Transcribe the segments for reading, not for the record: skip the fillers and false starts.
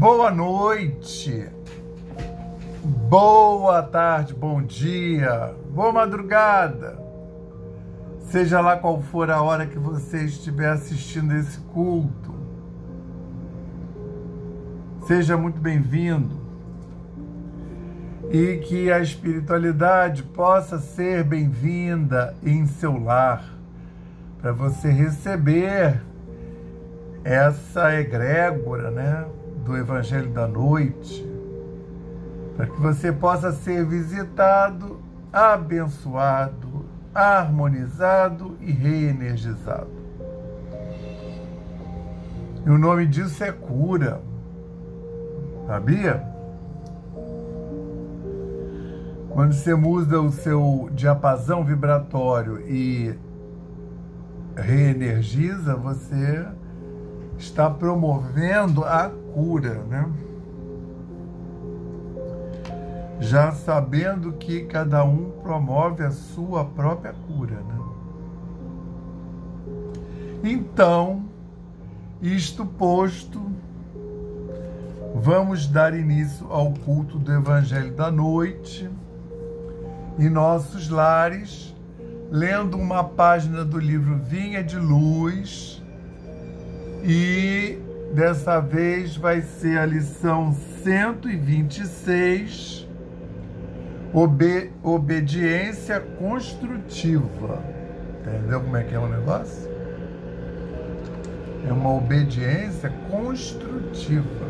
Boa noite, boa tarde, bom dia, boa madrugada, seja lá qual for a hora que você estiver assistindo esse culto, seja muito bem-vindo e que a espiritualidade possa ser bem-vinda em seu lar, para você receber essa egrégora, né, do Evangelho da Noite, para que você possa ser visitado, abençoado, harmonizado e reenergizado. E o nome disso é cura, sabia? Quando você muda o seu diapasão vibratório e reenergiza, você está promovendo a cura, né? Já sabendo que cada um promove a sua própria cura, né? Então, isto posto, vamos dar início ao culto do Evangelho da Noite em nossos lares, lendo uma página do livro Vinha de Luz. E dessa vez vai ser a lição 126, obediência construtiva. Entendeu como é que é o negócio? É uma obediência construtiva.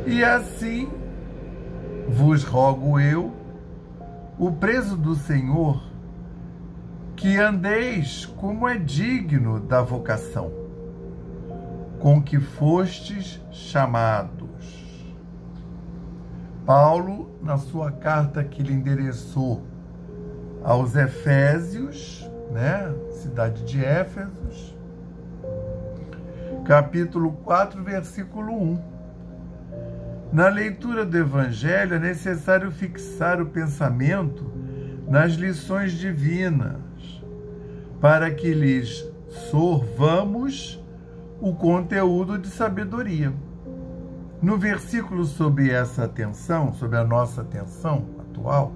E assim vos rogo eu, o preso do Senhor, que andeis como é digno da vocação com que fostes chamados. Paulo, na sua carta que lhe endereçou aos Efésios, né, cidade de Éfesos, capítulo 4, versículo 1. Na leitura do Evangelho é necessário fixar o pensamento nas lições divinas, para que lhes sorvamos o conteúdo de sabedoria. No versículo sobre essa atenção, sobre a nossa atenção atual,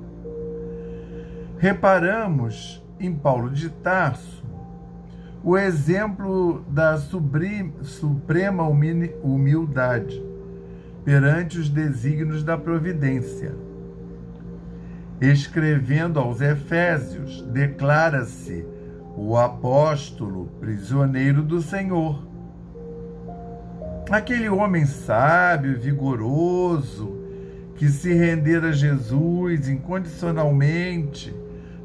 reparamos em Paulo de Tarso o exemplo da suprema humildade perante os desígnios da providência. Escrevendo aos Efésios, declara-se o apóstolo prisioneiro do Senhor. Aquele homem sábio e vigoroso que se rendera a Jesus incondicionalmente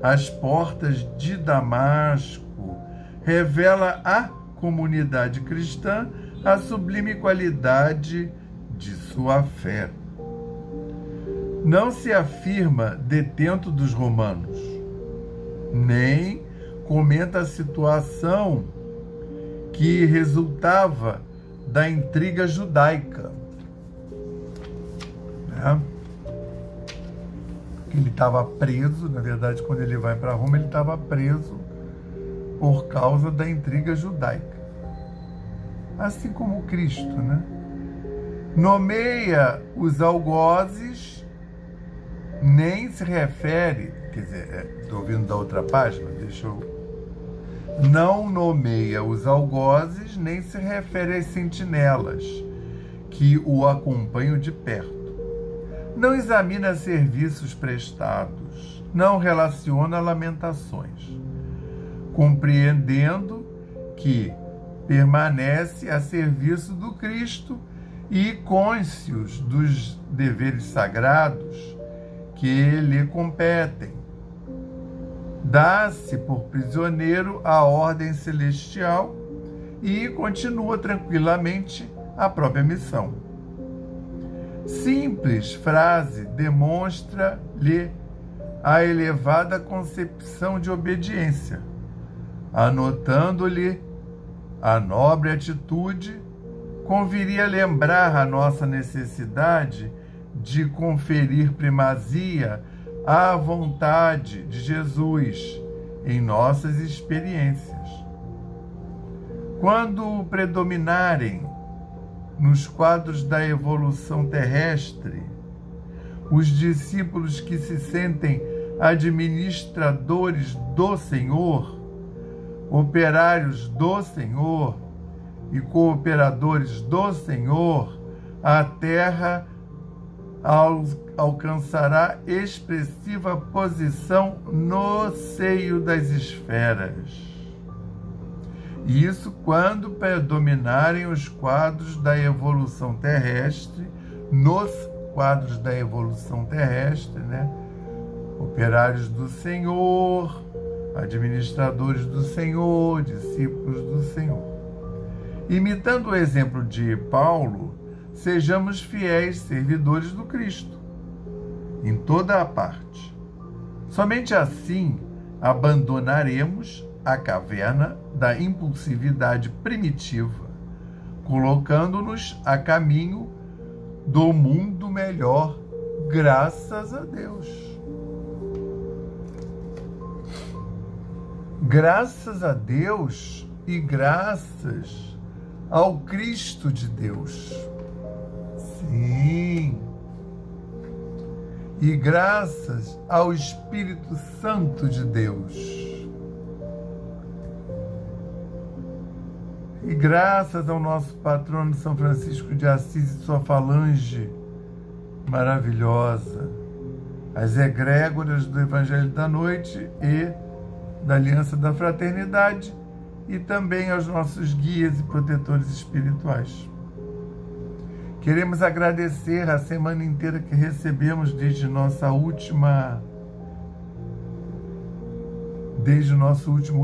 às portas de Damasco revela à comunidade cristã a sublime qualidade de sua fé. Não se afirma detento dos romanos, nem comenta a situação que resultava da intriga judaica, né? Ele estava preso, na verdade, quando ele vai para Roma, ele estava preso por causa da intriga judaica. Assim como Cristo, né? Nomeia os algozes, nem se refere, quer dizer, estou ouvindo da outra página, deixa eu... Não nomeia os algozes, nem se refere às sentinelas que o acompanham de perto. Não examina serviços prestados, não relaciona lamentações, compreendendo que permanece a serviço do Cristo e cônscios dos deveres sagrados que lhe competem. Dá-se por prisioneiro a ordem celestial e continua tranquilamente a própria missão. Simples frase demonstra-lhe a elevada concepção de obediência, anotando-lhe a nobre atitude. Conviria lembrar a nossa necessidade de conferir primazia à vontade de Jesus em nossas experiências. Quando predominarem nos quadros da evolução terrestre os discípulos que se sentem administradores do Senhor, operários do Senhor e cooperadores do Senhor, a Terra alcançará expressiva posição no seio das esferas. Isso quando predominarem os quadros da evolução terrestre, nos quadros da evolução terrestre, né? Operários do Senhor, administradores do Senhor, discípulos do Senhor. Imitando o exemplo de Paulo, sejamos fiéis servidores do Cristo, em toda a parte. Somente assim abandonaremos a caverna da impulsividade primitiva, colocando-nos a caminho do mundo melhor, graças a Deus. Graças a Deus e graças ao Cristo de Deus. Sim. E graças ao Espírito Santo de Deus. E graças ao nosso patrono São Francisco de Assis e sua falange maravilhosa, as egrégoras do Evangelho da Noite e da Aliança da Fraternidade, e também aos nossos guias e protetores espirituais. Queremos agradecer a semana inteira que recebemos desde o nosso último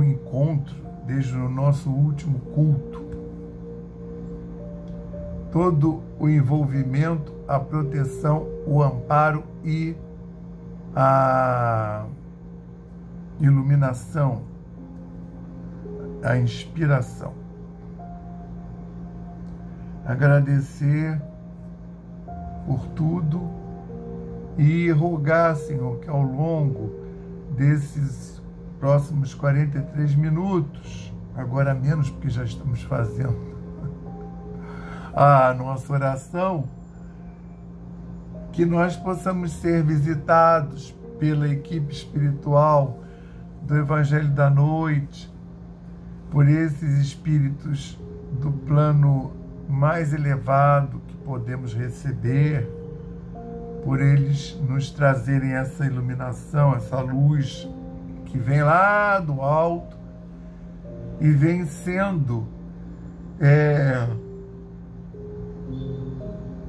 encontro, desde o nosso último culto. Todo o envolvimento, a proteção, o amparo e a iluminação, a inspiração. Agradecer por tudo e rogar, Senhor, que ao longo desses próximos 43 minutos, agora menos porque já estamos fazendo a nossa oração, que nós possamos ser visitados pela equipe espiritual do Evangelho da Noite, por esses espíritos do plano mais elevado que podemos receber, por eles nos trazerem essa iluminação, essa luz que vem lá do alto e vem sendo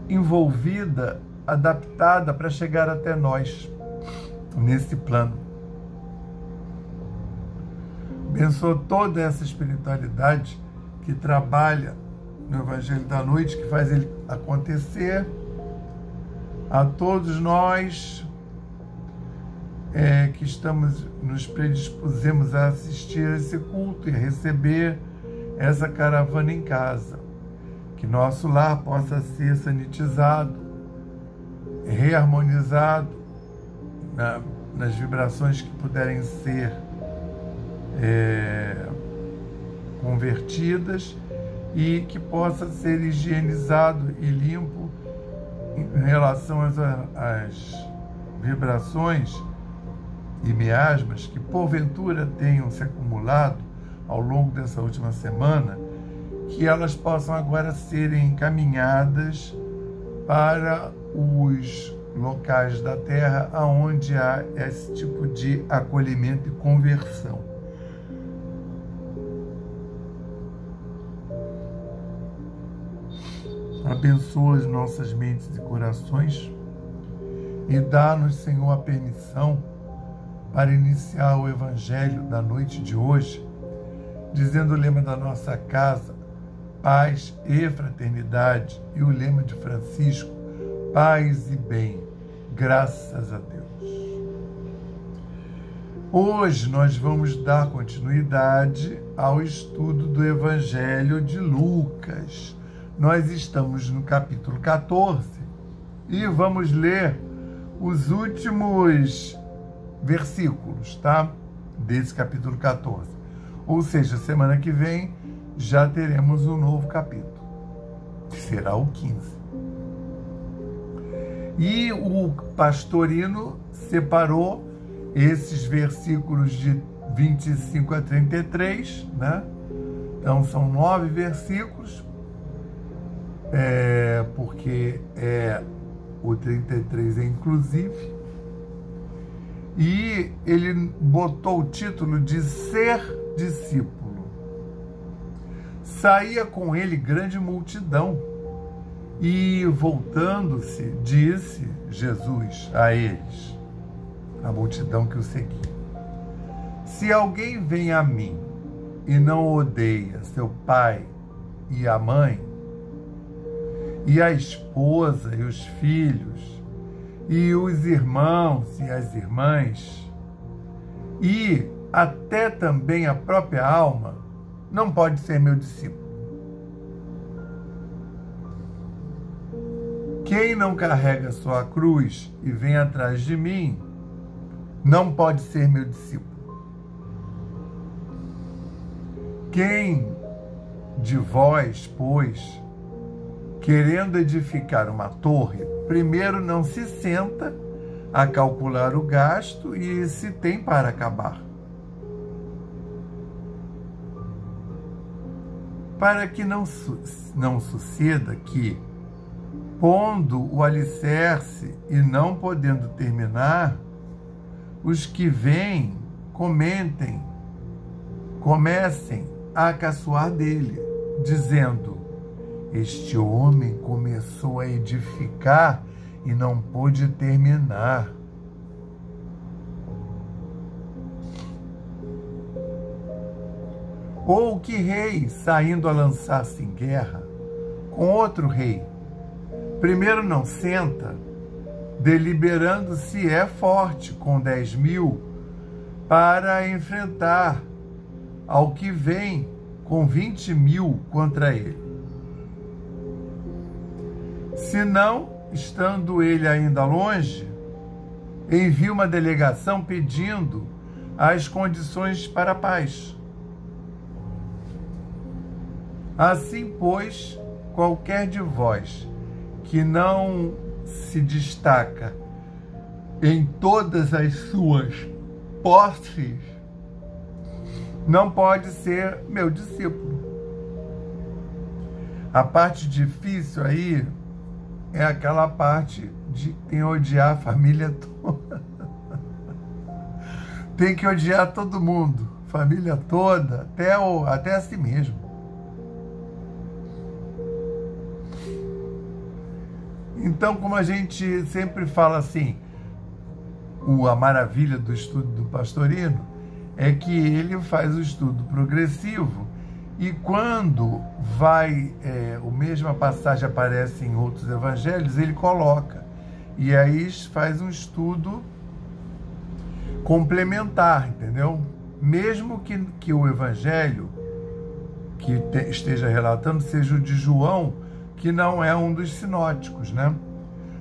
envolvida, adaptada para chegar até nós nesse plano. Abençoa toda essa espiritualidade que trabalha no Evangelho da Noite, que faz ele acontecer. A todos nós que nos predispusemos a assistir a esse culto e a receber essa caravana em casa. Que nosso lar possa ser sanitizado, reharmonizado nas vibrações que puderem ser convertidas, e que possa ser higienizado e limpo em relação às vibrações e miasmas que porventura tenham se acumulado ao longo dessa última semana, que elas possam agora serem encaminhadas para os locais da Terra onde há esse tipo de acolhimento e conversão. Abençoa as nossas mentes e corações e dá-nos, Senhor, a permissão para iniciar o Evangelho da noite de hoje, dizendo o lema da nossa casa: paz e fraternidade, e o lema de Francisco: paz e bem, graças a Deus. Hoje nós vamos dar continuidade ao estudo do Evangelho de Lucas. Nós estamos no capítulo 14 e vamos ler os últimos versículos, tá? Desse capítulo 14. Ou seja, semana que vem já teremos um novo capítulo, que será o 15. E o pastorino separou esses versículos de 25 a 33, né? Então são 9 versículos, porque o 33 é inclusive, e ele botou o título de Ser Discípulo. Saía com ele grande multidão, e voltando-se, disse Jesus a eles, a multidão que o seguia: se alguém vem a mim e não odeia seu pai e a mãe, e a esposa e os filhos, e os irmãos e as irmãs, e até também a própria alma, não pode ser meu discípulo. Quem não carrega sua cruz e vem atrás de mim, não pode ser meu discípulo. Quem de vós, pois, querendo edificar uma torre, primeiro não se senta a calcular o gasto e se tem para acabar, para que não suceda que, pondo o alicerce e não podendo terminar, os que vêm comecem a caçoar dele, dizendo: este homem começou a edificar e não pôde terminar. Ou que rei, saindo a lançar-se em guerra com outro rei, primeiro não senta, deliberando se é forte com 10.000 para enfrentar ao que vem com 20.000 contra ele. Se não, estando ele ainda longe, envia uma delegação pedindo as condições para a paz. Assim, pois, qualquer de vós que não se destaca em todas as suas posses, não pode ser meu discípulo. A parte difícil aí é aquela parte de que tem que odiar a família toda. Tem que odiar todo mundo, família toda, até a si mesmo. Então, como a gente sempre fala assim, a maravilha do estudo do pastorino é que ele faz o estudo progressivo e quando a mesma passagem aparece em outros evangelhos, ele coloca. E aí faz um estudo complementar, entendeu? Mesmo que o evangelho que esteja relatando seja o de João, que não é um dos sinóticos, né?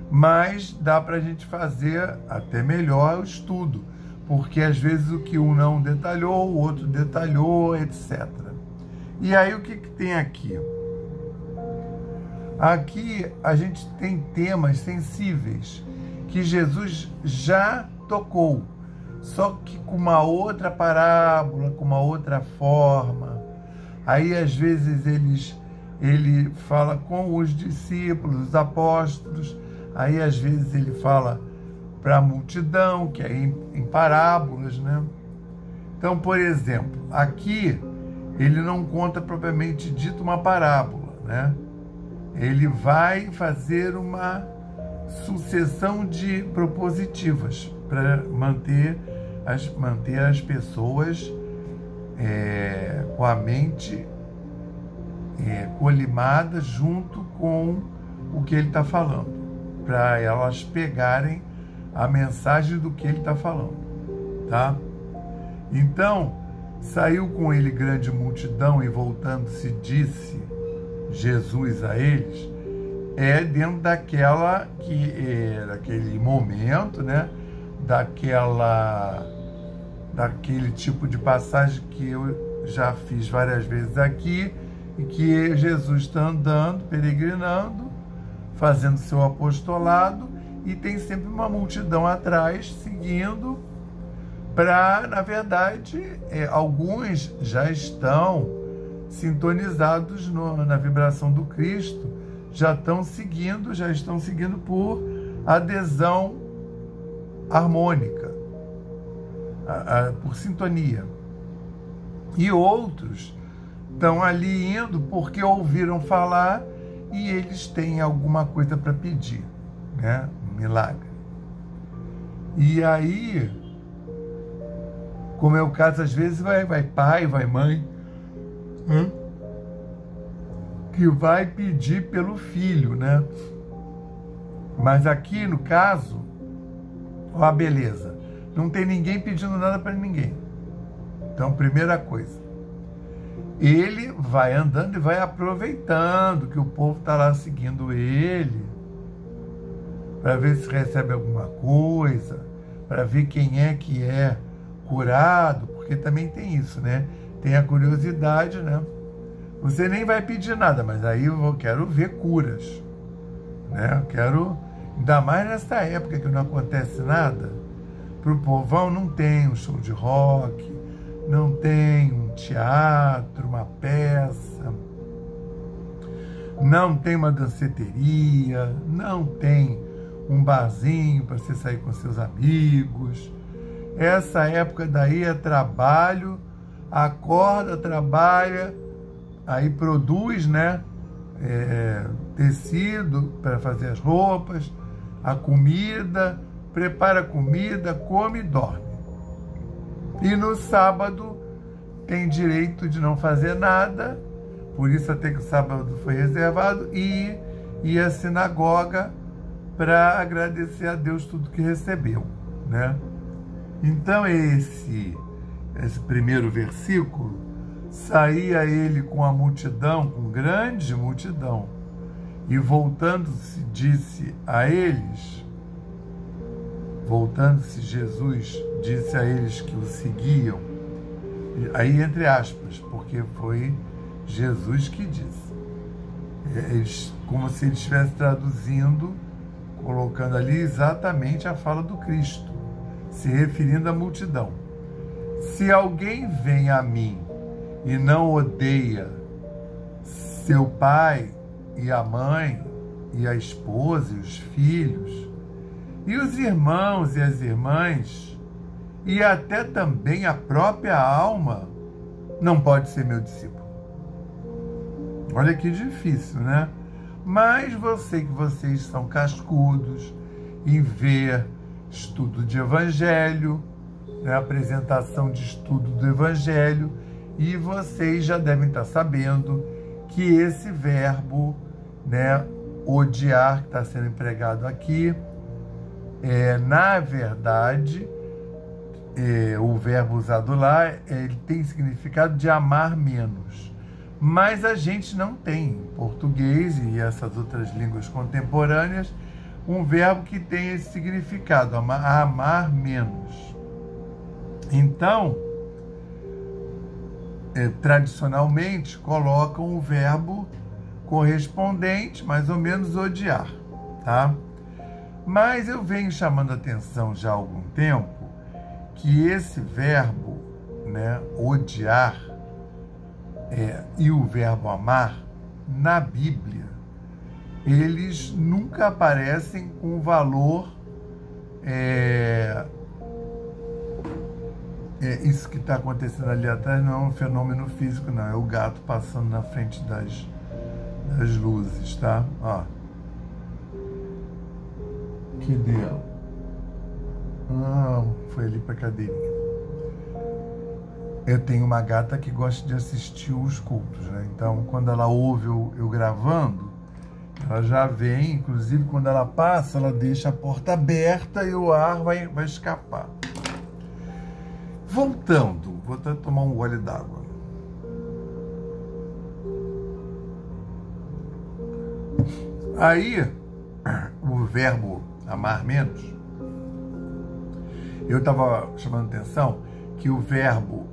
Mas dá para a gente fazer até melhor o estudo, porque às vezes o que um não detalhou, o outro detalhou, etc. E aí o que tem aqui? Aqui a gente tem temas sensíveis que Jesus já tocou, só que com uma outra parábola, com uma outra forma. Aí às vezes ele fala com os discípulos, os apóstolos, aí às vezes ele fala para a multidão, que é em parábolas, né? Então, por exemplo, aqui ele não conta propriamente dito uma parábola, né? Ele vai fazer uma sucessão de propositivas para manter as pessoas com a mente colimada junto com o que ele está falando, para elas pegarem a mensagem do que ele está falando, tá? Então, saiu com ele grande multidão e voltando-se disse Jesus a eles, dentro daquele momento, né? Daquele tipo de passagem que eu já fiz várias vezes aqui, e que Jesus está andando, peregrinando, fazendo seu apostolado, e tem sempre uma multidão atrás, seguindo, para, na verdade, alguns já estão sintonizados na vibração do Cristo, já estão seguindo por adesão harmônica, por sintonia. E outros estão ali indo porque ouviram falar e eles têm alguma coisa para pedir, né? Um milagre. E aí, como é o caso, às vezes vai pai, vai mãe, que vai pedir pelo filho, né? Mas aqui, no caso, ó, beleza, não tem ninguém pedindo nada para ninguém. Então, primeira coisa, ele vai andando e vai aproveitando que o povo está lá seguindo ele, para ver se recebe alguma coisa, para ver quem é que é curado, porque também tem isso, né? Tem a curiosidade, né? Você nem vai pedir nada, mas aí eu quero ver curas, né? Eu quero, ainda mais nessa época que não acontece nada, para o povão não tem um show de rock, não tem um teatro, uma peça, não tem uma danceteria, não tem um barzinho para você sair com seus amigos. Essa época daí é trabalho, acorda, trabalha, aí produz, né, tecido para fazer as roupas, a comida, prepara a comida, come e dorme. E no sábado tem direito de não fazer nada, por isso até que o sábado foi reservado, e ir à sinagoga para agradecer a Deus tudo que recebeu, né? Então esse primeiro versículo, saía ele com a multidão, com grande multidão, e voltando-se, disse a eles, Jesus disse a eles que o seguiam, aí entre aspas, porque foi Jesus que disse, como se ele estivesse traduzindo, colocando ali exatamente a fala do Cristo, se referindo à multidão. Se alguém vem a mim e não odeia seu pai e a mãe, e a esposa e os filhos, e os irmãos e as irmãs, e até também a própria alma, não pode ser meu discípulo. Olha que difícil, né? Mas que vocês são cascudos em ver estudo de evangelho, né, apresentação de estudo do evangelho, e vocês já devem estar sabendo que esse verbo, né, odiar, que está sendo empregado aqui, na verdade, o verbo usado lá, ele tem significado de amar menos. Mas a gente não tem, em português e essas outras línguas contemporâneas, um verbo que tem esse significado, amar menos. Então, tradicionalmente, colocam o verbo correspondente, mais ou menos odiar, tá? Mas eu venho chamando a atenção já há algum tempo que esse verbo, né, odiar, e o verbo amar, na Bíblia, eles nunca aparecem com valor, isso que está acontecendo ali atrás não é um fenômeno físico, não, é o gato passando na frente das luzes, tá? Ó. Que deu? Ah, foi ali para a cadeirinha. Eu tenho uma gata que gosta de assistir os cultos, né? Então, quando ela ouve eu gravando, ela já vem, inclusive quando ela passa, ela deixa a porta aberta e o ar vai escapar. Voltando, vou até tomar um gole d'água. Aí, o verbo amar menos, eu estava chamando atenção que o verbo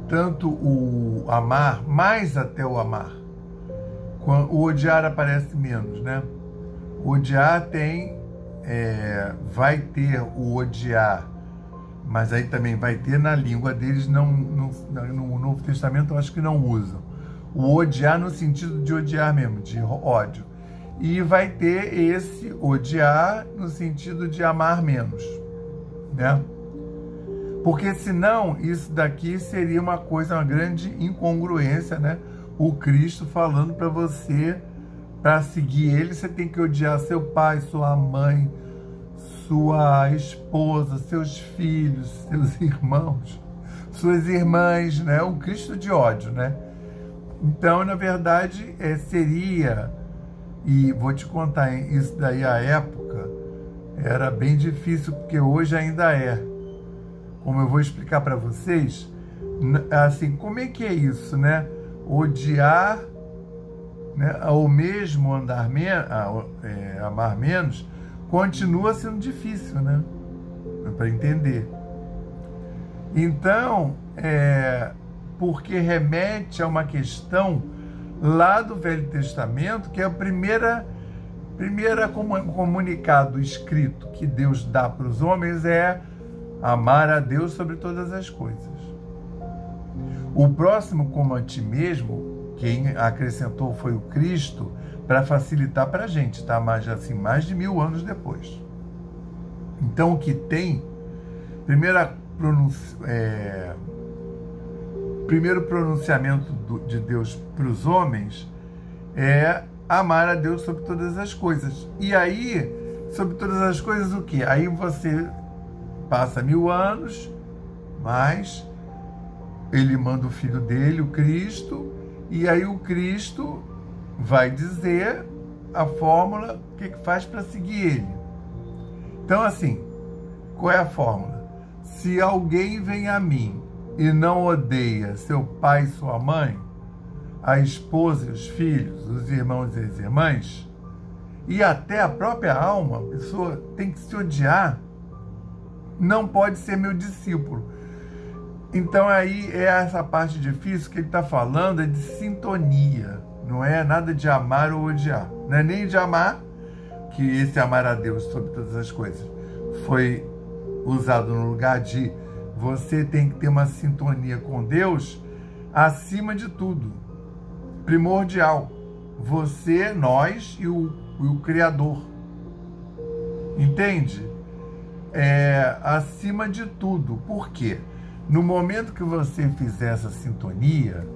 tanto o amar, mais até o amar. O odiar aparece menos, né? O odiar vai ter o odiar, mas aí também vai ter na língua deles, no Novo Testamento eu acho que não usam. O odiar no sentido de odiar mesmo, de ódio. E vai ter esse odiar no sentido de amar menos, né? Porque senão isso daqui seria uma grande incongruência, né? O Cristo falando para você, para seguir ele, você tem que odiar seu pai, sua mãe, sua esposa, seus filhos, seus irmãos, suas irmãs, né? Um Cristo de ódio, né? Então, na verdade, seria, e vou te contar, hein, isso daí à época era bem difícil, porque hoje ainda é. Como eu vou explicar para vocês, assim, como é que é isso, né? Odiar, né, ou mesmo amar menos, continua sendo difícil, né? Para entender. Então, porque remete a uma questão lá do Velho Testamento, que é o primeiro comunicado escrito que Deus dá para os homens é amar a Deus sobre todas as coisas. O próximo, como a ti mesmo, quem acrescentou foi o Cristo, para facilitar para a gente, tá? Mas assim, mais de 1000 anos depois. Então, o que tem, primeiro pronunciamento de Deus para os homens é amar a Deus sobre todas as coisas. E aí, sobre todas as coisas, o quê? Aí você passa 1000 anos, mas ele manda o filho dele, o Cristo, e aí o Cristo vai dizer a fórmula, o que faz para seguir ele. Então, assim, qual é a fórmula? Se alguém vem a mim e não odeia seu pai e sua mãe, a esposa e os filhos, os irmãos e as irmãs, e até a própria alma, a pessoa tem que se odiar, não pode ser meu discípulo. Então aí é essa parte difícil que ele está falando, é de sintonia, não é nada de amar ou odiar, não é nem de amar, que esse amar a Deus sobre todas as coisas foi usado no lugar de você tem que ter uma sintonia com Deus acima de tudo, primordial, você, nós e o Criador, entende? Acima de tudo. Por quê? No momento que você fizer essa sintonia,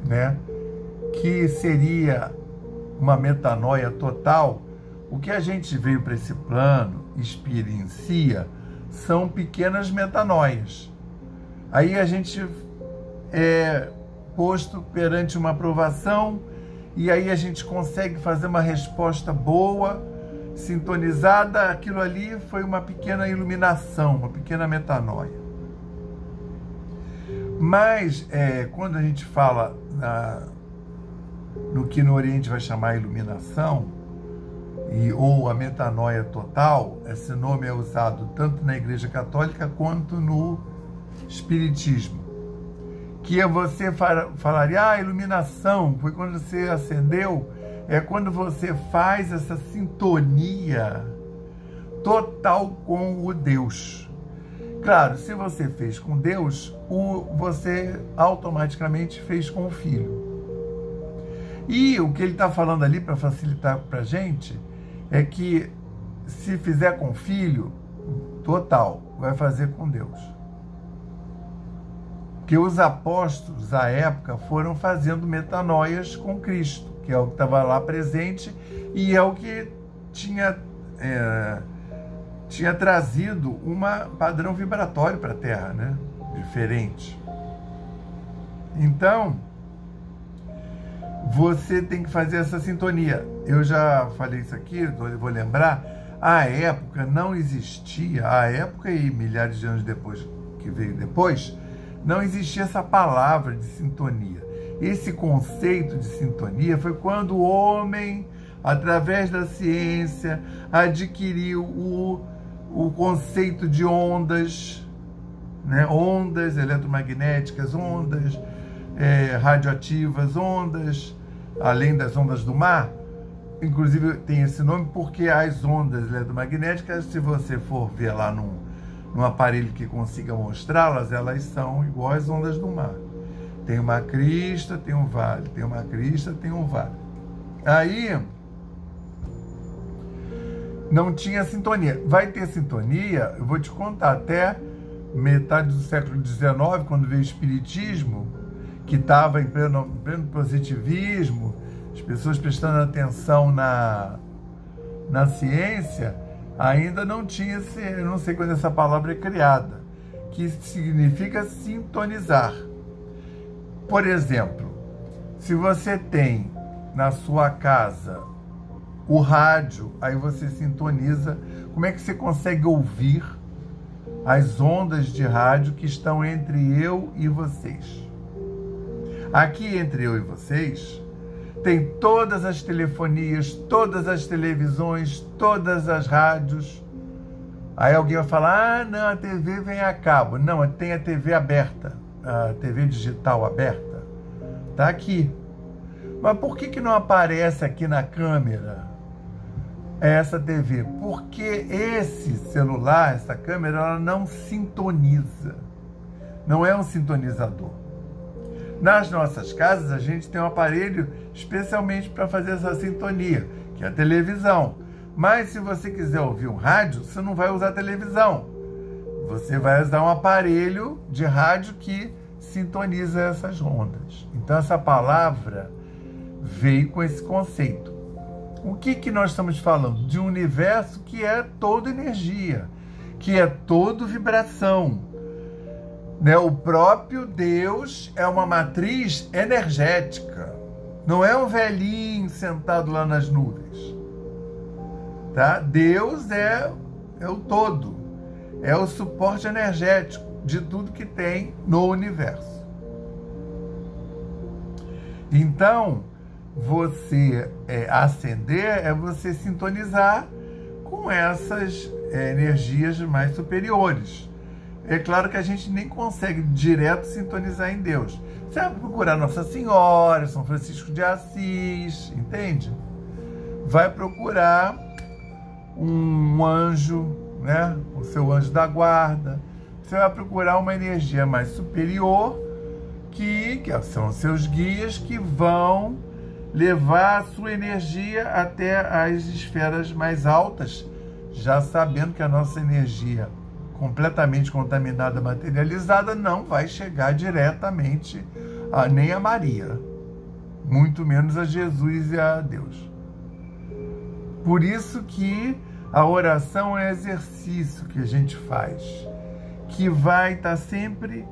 né, que seria uma metanoia total, o que a gente veio para esse plano, experiencia, são pequenas metanoias. Aí a gente é posto perante uma provação, e aí a gente consegue fazer uma resposta boa, sintonizada, aquilo ali foi uma pequena iluminação, uma pequena metanoia. Mas quando a gente fala no que no Oriente vai chamar iluminação, ou a metanoia total, esse nome é usado tanto na Igreja Católica quanto no Espiritismo. Que você falaria, iluminação foi quando você acendeu, é quando você faz essa sintonia total com o Deus. Claro, se você fez com Deus, você automaticamente fez com o Filho. E o que ele está falando ali, para facilitar para a gente, é que se fizer com o Filho, total, vai fazer com Deus. Que os apóstolos, à época, foram fazendo metanoias com Cristo, que é o que estava lá presente e é o que tinha trazido um padrão vibratório para a Terra, né? Diferente. Então, você tem que fazer essa sintonia. Eu já falei isso aqui, eu vou lembrar, à época não existia, à época e milhares de anos depois, que veio depois, não existia essa palavra de sintonia. Esse conceito de sintonia foi quando o homem, através da ciência, adquiriu o conceito de ondas, né? Ondas eletromagnéticas, ondas radioativas, ondas, além das ondas do mar. Inclusive tem esse nome porque as ondas eletromagnéticas, se você for ver lá num aparelho que consiga mostrá-las, elas são igual às ondas do mar. Tem uma crista, tem um vale, tem uma crista, tem um vale. Aí não tinha sintonia. Vai ter sintonia, eu vou te contar, até metade do século XIX, quando veio o Espiritismo, que estava em pleno positivismo, as pessoas prestando atenção na ciência, ainda não tinha, eu não sei quando essa palavra é criada, que significa sintonizar. Por exemplo, se você tem na sua casa o rádio, aí você sintoniza. Como é que você consegue ouvir as ondas de rádio que estão entre eu e vocês? Aqui entre eu e vocês tem todas as telefonias, todas as televisões, todas as rádios. Aí alguém vai falar, ah, não, a TV vem a cabo. Não, tem a TV aberta, a TV digital aberta. Está aqui. Mas por que não aparece aqui na câmera essa TV? Porque esse celular, essa câmera, ela não sintoniza. Não é um sintonizador. Nas nossas casas, a gente tem um aparelho especialmente para fazer essa sintonia, que é a televisão. Mas se você quiser ouvir um rádio, você não vai usar a televisão. Você vai usar um aparelho de rádio que sintoniza essas ondas. Então, essa palavra veio com esse conceito. O que nós estamos falando? De um universo que é todo energia, que é todo vibração. Né? O próprio Deus é uma matriz energética. Não é um velhinho sentado lá nas nuvens. Tá? Deus é o todo. É o suporte energético de tudo que tem no universo. Então, você ascender é você sintonizar com essas energias mais superiores. É claro que a gente nem consegue direto sintonizar em Deus. Você vai procurar Nossa Senhora, São Francisco de Assis, entende? Vai procurar um anjo, né? O seu anjo da guarda. Você vai procurar uma energia mais superior, que são os seus guias, que vão levar a sua energia até as esferas mais altas, já sabendo que a nossa energia completamente contaminada, materializada, não vai chegar diretamente nem a Maria, muito menos a Jesus e a Deus. Por isso que a oração é um exercício que a gente faz, que vai estar sempre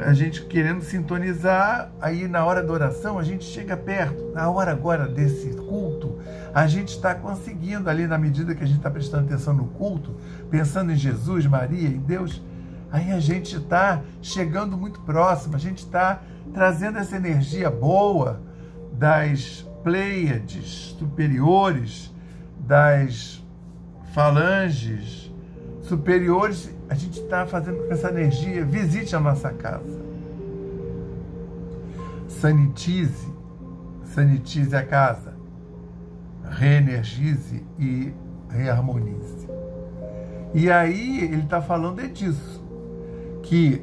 a gente querendo sintonizar. Aí na hora da oração a gente chega perto. Na hora agora desse culto, a gente está conseguindo ali, na medida que a gente está prestando atenção no culto, pensando em Jesus, Maria, em Deus, aí a gente está chegando muito próximo, a gente está trazendo essa energia boa das Pleiades superiores, das falanges superiores. A gente está fazendo com essa energia. Visite a nossa casa. Sanitize a casa. Reenergize e reharmonize. E aí ele está falando disso, que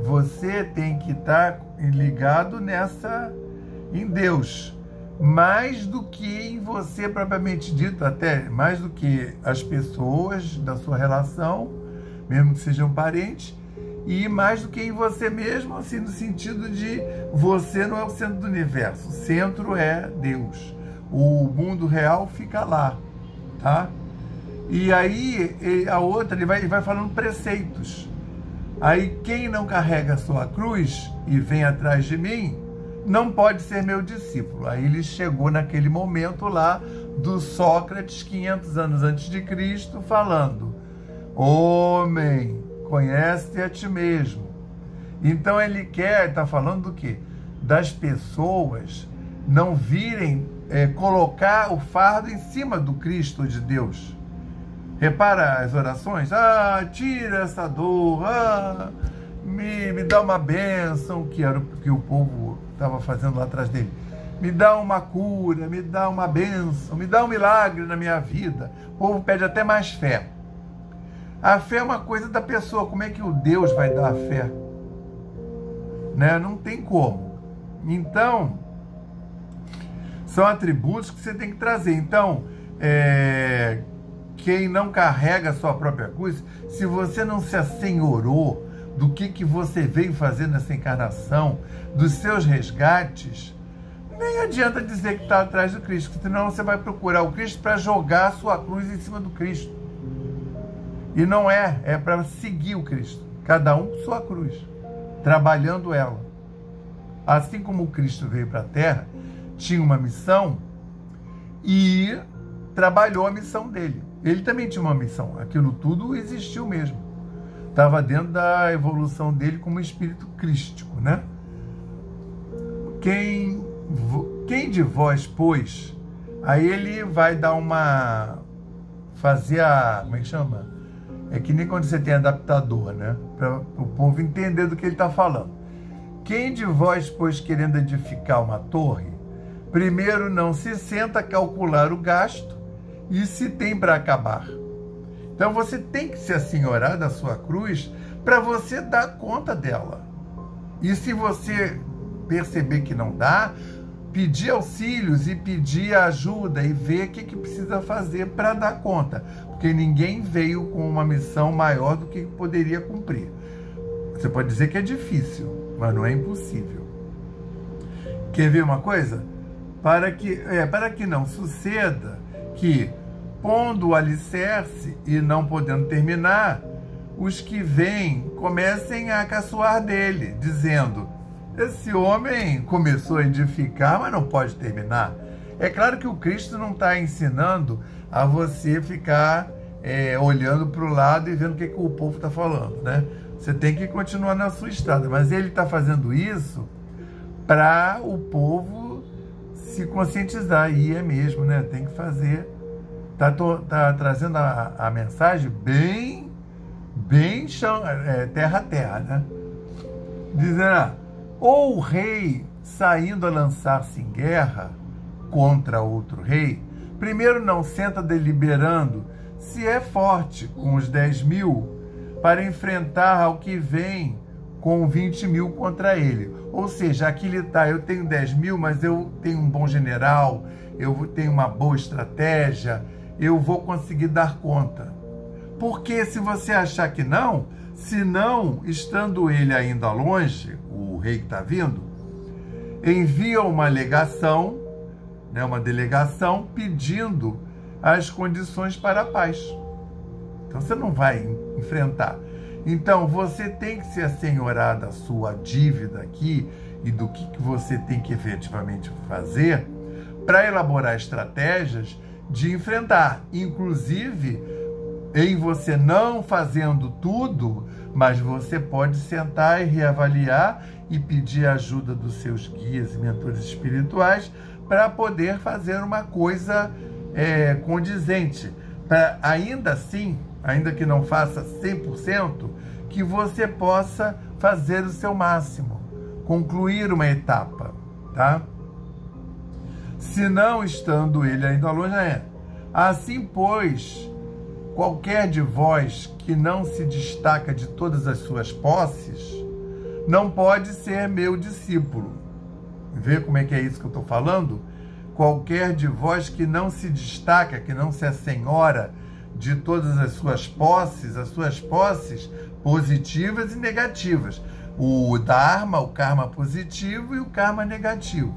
você tem que estar ligado em Deus, mais do que em você propriamente dito, até mais do que as pessoas da sua relação, mesmo que sejam parentes, e mais do que em você mesmo, assim, no sentido de você não é o centro do universo, o centro é Deus, o mundo real fica lá, tá? E aí a outra, ele vai falando preceitos. Aí quem não carrega a sua cruz e vem atrás de mim, não pode ser meu discípulo. Aí ele chegou naquele momento lá do Sócrates, 500 anos antes de Cristo, falando: homem, conhece a ti mesmo. Então ele está falando do quê? Das pessoas não virem colocar o fardo em cima do Cristo de Deus. Repara as orações: ah, tira essa dor, me dá uma bênção, que era o que o povo estava fazendo lá atrás dele. Me dá uma cura, me dá uma bênção, me dá um milagre na minha vida. O povo pede até mais fé. A fé é uma coisa da pessoa. Como é que o Deus vai dar a fé? Né? Não tem como. Então, são atributos que você tem que trazer. Então, quem não carrega a sua própria cruz, se você não se assenhorou do que você veio fazer nessa encarnação, dos seus resgates, nem adianta dizer que está atrás do Cristo, senão você vai procurar o Cristo para jogar a sua cruz em cima do Cristo. E não é para seguir o Cristo. Cada um com sua cruz, trabalhando ela. Assim como o Cristo veio para a Terra, tinha uma missão e trabalhou a missão dele. Ele também tinha uma missão. Aquilo tudo existiu mesmo. Estava dentro da evolução dele como espírito crístico, né? Quem de vós, pois, aí ele vai dar fazer como é que chama? É que nem quando você tem adaptador, né? Para o povo entender do que ele está falando. Quem de vós, pois, querendo edificar uma torre, primeiro não se senta a calcular o gasto e se tem para acabar. Então você tem que se assenhorar da sua cruz para você dar conta dela. E se você perceber que não dá, pedir auxílios e pedir ajuda e ver o que precisa fazer para dar conta. Porque ninguém veio com uma missão maior do que poderia cumprir. Você pode dizer que é difícil, mas não é impossível. Quer ver uma coisa? Para que não suceda que, pondo o alicerce e não podendo terminar, os que vêm comecem a caçoar dele, dizendo: esse homem começou a edificar, mas não pode terminar. É claro que o Cristo não está ensinando a você ficar olhando para o lado e vendo o que o povo está falando, né? Você tem que continuar na sua estrada, mas ele está fazendo isso para o povo se conscientizar, e é mesmo, né? Tem que fazer. Tá trazendo a mensagem bem terra a terra, né? Dizendo, ou o rei saindo a lançar-se em guerra contra outro rei, primeiro não senta deliberando se é forte com os 10.000 para enfrentar ao que vem com 20.000 contra ele. Ou seja, aqui ele está, eu tenho 10.000, mas eu tenho um bom general, eu tenho uma boa estratégia, eu vou conseguir dar conta. Porque se você achar que não, se não, estando ele ainda longe, o rei que está vindo, envia uma alegação, né, uma delegação pedindo as condições para a paz. Então você não vai enfrentar. Então você tem que se assenhorar da sua dívida aqui e do que você tem que efetivamente fazer para elaborar estratégias de enfrentar, inclusive em você não fazendo tudo, mas você pode sentar e reavaliar e pedir a ajuda dos seus guias e mentores espirituais para poder fazer uma coisa condizente, para ainda assim, ainda que não faça 100%, que você possa fazer o seu máximo, concluir uma etapa, tá? Se não, estando ele ainda longe, assim, pois, qualquer de vós que não se destaca de todas as suas posses, não pode ser meu discípulo. Vê como é que é isso que eu estou falando? Qualquer de vós que não se destaca, que não se assenhora de todas as suas posses positivas e negativas. O Dharma, o karma positivo e o karma negativo.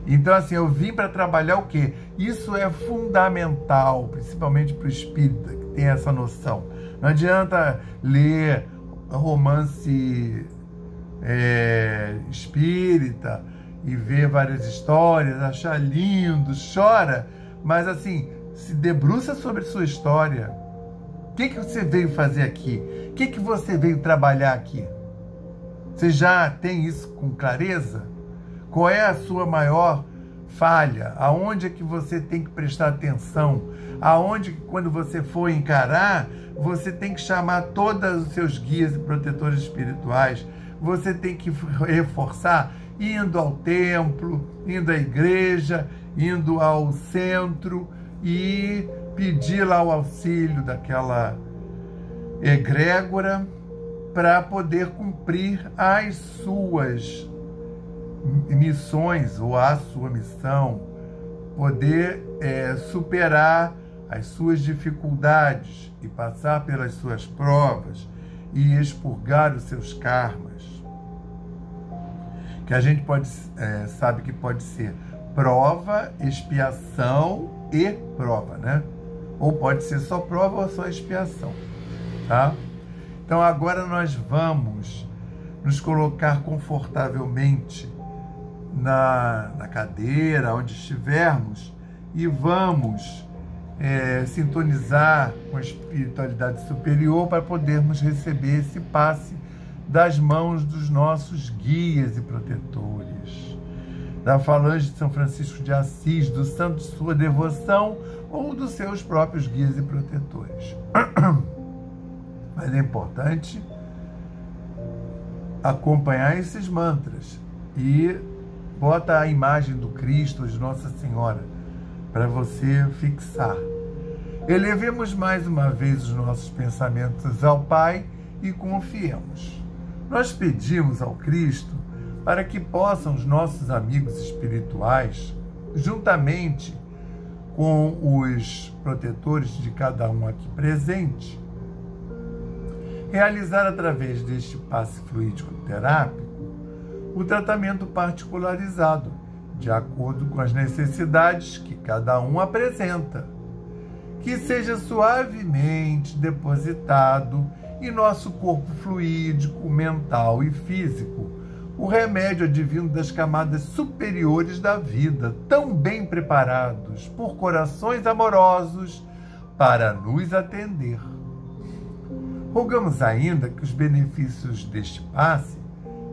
Então, assim, eu vim para trabalhar o quê? Isso é fundamental, principalmente para o espírita, que tem essa noção. Não adianta ler romance espírita e ver várias histórias, achar lindo, chora, mas, assim, se debruça sobre sua história. O que você veio fazer aqui? O que você veio trabalhar aqui? Você já tem isso com clareza? Qual é a sua maior falha, aonde é que você tem que prestar atenção, aonde que quando você for encarar, você tem que chamar todos os seus guias e protetores espirituais, você tem que reforçar indo ao templo, indo à igreja, indo ao centro e pedir lá o auxílio daquela egrégora para poder cumprir as suas missões ou a sua missão, poder superar as suas dificuldades e passar pelas suas provas e expurgar os seus karmas, que a gente sabe que pode ser prova, expiação e prova, né? Ou pode ser só prova ou só expiação, tá? Então agora nós vamos nos colocar confortavelmente na cadeira, onde estivermos, e vamos sintonizar com a espiritualidade superior para podermos receber esse passe das mãos dos nossos guias e protetores, da falange de São Francisco de Assis, do santo de sua devoção ou dos seus próprios guias e protetores. Mas é importante acompanhar esses mantras e bota a imagem do Cristo ou de Nossa Senhora para você fixar. Elevemos mais uma vez os nossos pensamentos ao Pai e confiemos. Nós pedimos ao Cristo para que possam os nossos amigos espirituais, juntamente com os protetores de cada um aqui presente, realizar através deste passe fluídico terápico o tratamento particularizado, de acordo com as necessidades que cada um apresenta, que seja suavemente depositado em nosso corpo fluídico, mental e físico, o remédio advindo das camadas superiores da vida, tão bem preparados por corações amorosos para nos atender. Rogamos ainda que os benefícios deste passe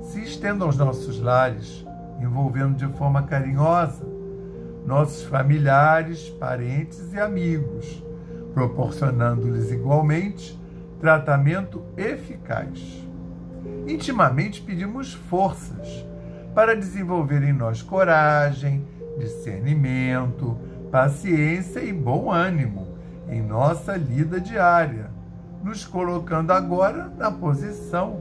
se estendam aos nossos lares, envolvendo de forma carinhosa nossos familiares, parentes e amigos, proporcionando-lhes igualmente tratamento eficaz. Intimamente pedimos forças para desenvolver em nós coragem, discernimento, paciência e bom ânimo em nossa lida diária, nos colocando agora na posição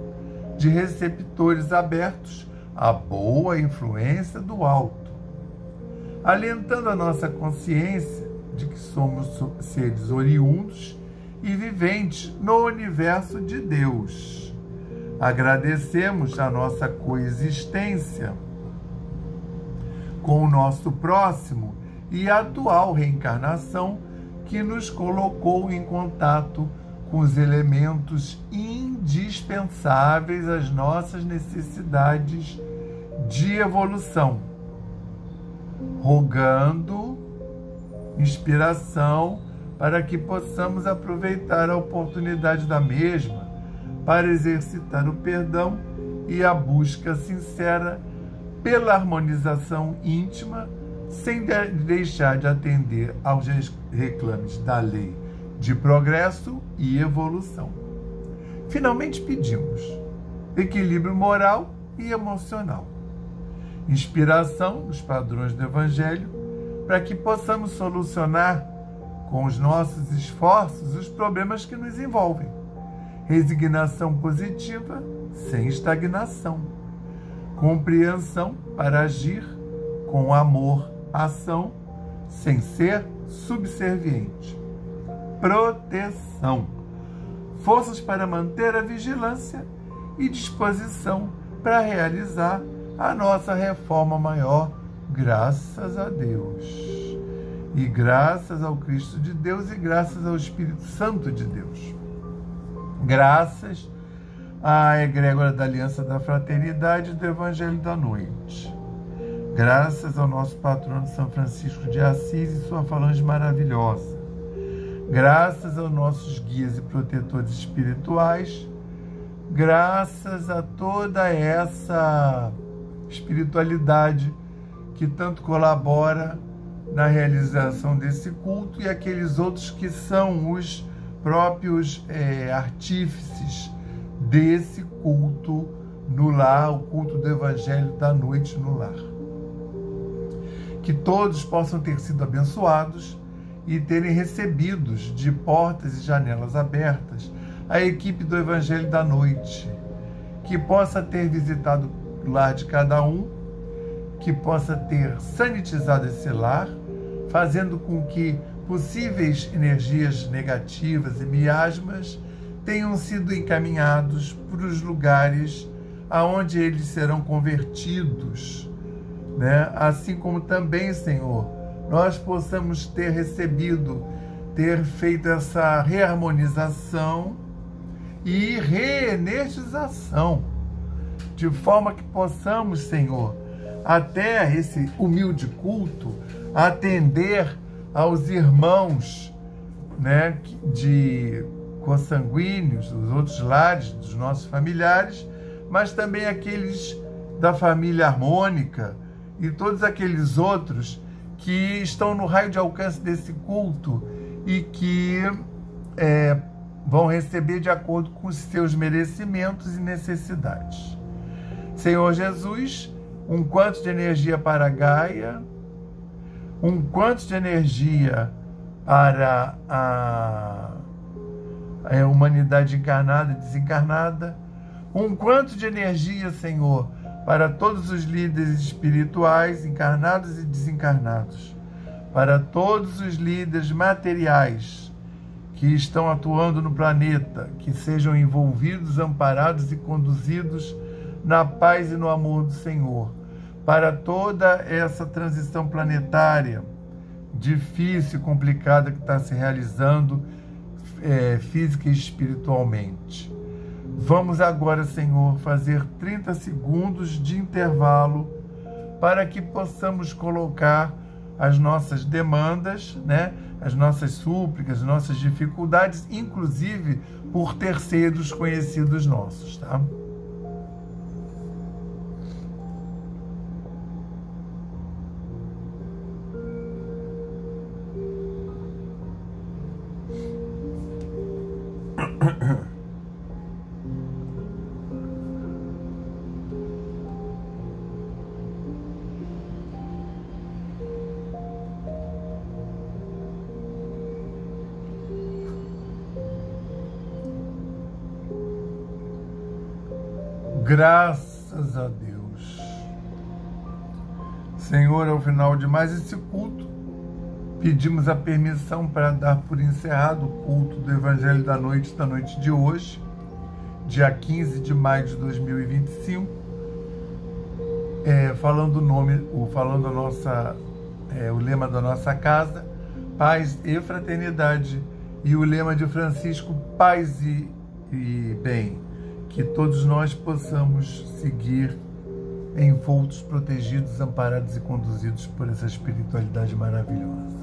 de receptores abertos à boa influência do alto, alentando a nossa consciência de que somos seres oriundos e viventes no universo de Deus. Agradecemos a nossa coexistência com o nosso próximo e a atual reencarnação que nos colocou em contato com os elementos indispensáveis às nossas necessidades de evolução, rogando inspiração para que possamos aproveitar a oportunidade da mesma para exercitar o perdão e a busca sincera pela harmonização íntima, sem deixar de atender aos reclames da lei de progresso e evolução. Finalmente pedimos equilíbrio moral e emocional, inspiração nos padrões do Evangelho, para que possamos solucionar com os nossos esforços os problemas que nos envolvem, resignação positiva sem estagnação, compreensão para agir com amor, ação sem ser subserviente, proteção, forças para manter a vigilância e disposição para realizar a nossa reforma maior, graças a Deus. E graças ao Cristo de Deus e graças ao Espírito Santo de Deus. Graças à egrégora da Aliança da Fraternidade e do Evangelho da Noite. Graças ao nosso patrono São Francisco de Assis e sua falange maravilhosa. Graças aos nossos guias e protetores espirituais. Graças a toda essa espiritualidade que tanto colabora na realização desse culto, e aqueles outros que são os próprios artífices desse culto no lar, o culto do Evangelho da Noite no Lar. Que todos possam ter sido abençoados e terem recebidos de portas e janelas abertas a equipe do Evangelho da Noite, que possa ter visitado o lar de cada um, que possa ter sanitizado esse lar, fazendo com que possíveis energias negativas e miasmas tenham sido encaminhados para os lugares aonde eles serão convertidos, né? Assim como também, Senhor, nós possamos ter recebido, ter feito essa reharmonização e reenergização, de forma que possamos, Senhor, até esse humilde culto, atender aos irmãos, né, de consanguíneos, dos outros lares, dos nossos familiares, mas também aqueles da família harmônica e todos aqueles outros que estão no raio de alcance desse culto e que vão receber de acordo com os seus merecimentos e necessidades. Senhor Jesus, um quanto de energia para Gaia, um quanto de energia para a humanidade encarnada e desencarnada, um quanto de energia, Senhor, para todos os líderes espirituais, encarnados e desencarnados, para todos os líderes materiais que estão atuando no planeta, que sejam envolvidos, amparados e conduzidos na paz e no amor do Senhor, para toda essa transição planetária difícil e complicada que está se realizando física e espiritualmente. Vamos agora, Senhor, fazer 30 segundos de intervalo para que possamos colocar as nossas demandas, né, as nossas súplicas, as nossas dificuldades, inclusive por terceiros conhecidos nossos, tá? Graças a Deus. Senhor, ao final de mais esse culto, pedimos a permissão para dar por encerrado o culto do Evangelho da noite de hoje, dia 15 de maio de 2025, falando o lema da nossa casa, paz e fraternidade, e o lema de Francisco, paz e bem. Que todos nós possamos seguir envoltos, protegidos, amparados e conduzidos por essa espiritualidade maravilhosa.